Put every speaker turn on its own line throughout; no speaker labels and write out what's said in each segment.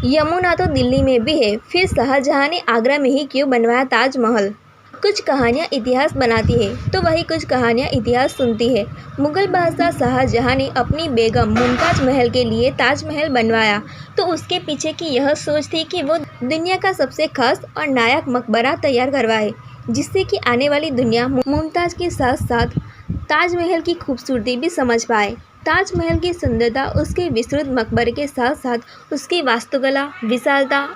यमुना तो दिल्ली में भी है, फिर शाहजहां ने आगरा में ही क्यों बनवाया ताजमहल। कुछ कहानियाँ इतिहास बनाती है तो वही कुछ कहानियाँ इतिहास सुनती है। मुगल बादशाह शाहजहां ने अपनी बेगम मुमताज महल के लिए ताजमहल बनवाया तो उसके पीछे की यह सोच थी कि वो दुनिया का सबसे खास और नायाब मकबरा तैयार करवाए, जिससे कि आने वाली दुनिया मुमताज के साथ साथ ताजमहल की खूबसूरती भी समझ पाए। ताजमहल की सुंदरता उसके विस्तृत मकबरे के साथ साथ उसकी वास्तुकला, विशालता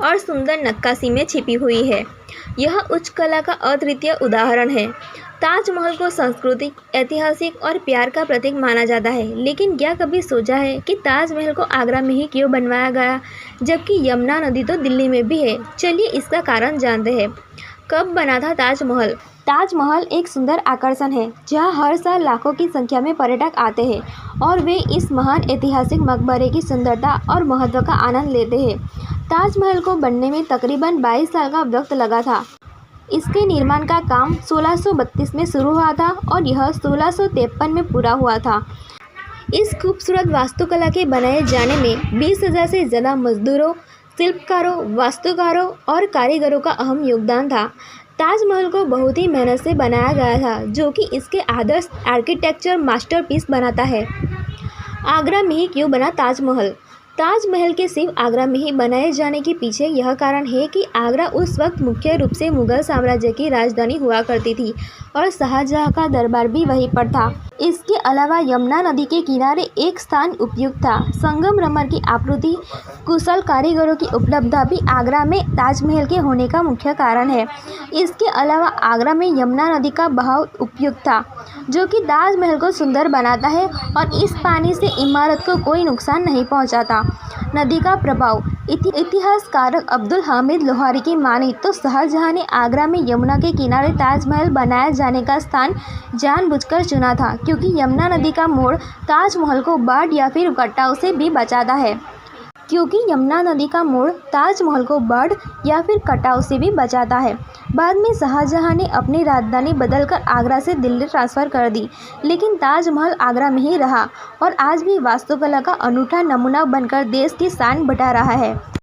और सुंदर नक्काशी में छिपी हुई है। यह उच्च कला का अद्वितीय उदाहरण है। ताजमहल को सांस्कृतिक, ऐतिहासिक और प्यार का प्रतीक माना जाता है, लेकिन क्या कभी सोचा है कि ताजमहल को आगरा में ही क्यों बनवाया गया, जबकि यमुना नदी तो दिल्ली में भी है। चलिए इसका कारण जानते हैं। कब बना था ताजमहल? ताजमहल एक सुंदर आकर्षण है जहां हर साल लाखों की संख्या में पर्यटक आते हैं और वे इस महान ऐतिहासिक मकबरे की सुंदरता और महत्व का आनंद लेते हैं। ताजमहल को बनने में तकरीबन 22 साल का वक्त लगा था। इसके निर्माण का काम 1632 में शुरू हुआ था और यह 1653 में पूरा हुआ था। इस खूबसूरत वास्तुकला के बनाए जाने में 20,000 से ज़्यादा मजदूरों, शिल्पकारों, वास्तुकारों और कारीगरों का अहम योगदान था। ताजमहल को बहुत ही मेहनत से बनाया गया था, जो कि इसके आदर्श आर्किटेक्चर मास्टरपीस बनाता है। आगरा में ही क्यों बना ताजमहल? ताजमहल के सिर्फ आगरा में ही बनाए जाने के पीछे यह कारण है कि आगरा उस वक्त मुख्य रूप से मुगल साम्राज्य की राजधानी हुआ करती थी और शाहजहां का दरबार भी वहीं पर था। इसके अलावा यमुना नदी के किनारे एक स्थान उपयुक्त था। संगमरमर की आपूर्ति, कुशल कारीगरों की उपलब्धता भी आगरा में ताजमहल के होने का मुख्य कारण है। इसके अलावा आगरा में यमुना नदी का बहाव उपयुक्त था, जो कि ताजमहल को सुंदर बनाता है और इस पानी से इमारत को कोई नुकसान नहीं पहुंचाता। नदी का प्रभाव, इतिहासकार अब्दुल हामिद लोहारी की माने तो शाहजहां ने आगरा में यमुना के किनारे ताजमहल बनाए जाने का स्थान जानबूझकर चुना था, क्योंकि यमुना नदी का मोड़ ताजमहल को बाढ़ या फिर कटाव से भी बचाता है। बाद में शाहजहां ने अपनी राजधानी बदलकर आगरा से दिल्ली ट्रांसफ़र कर दी, लेकिन ताजमहल आगरा में ही रहा और आज भी वास्तुकला का अनूठा नमूना बनकर देश की शान बढ़ा रहा है।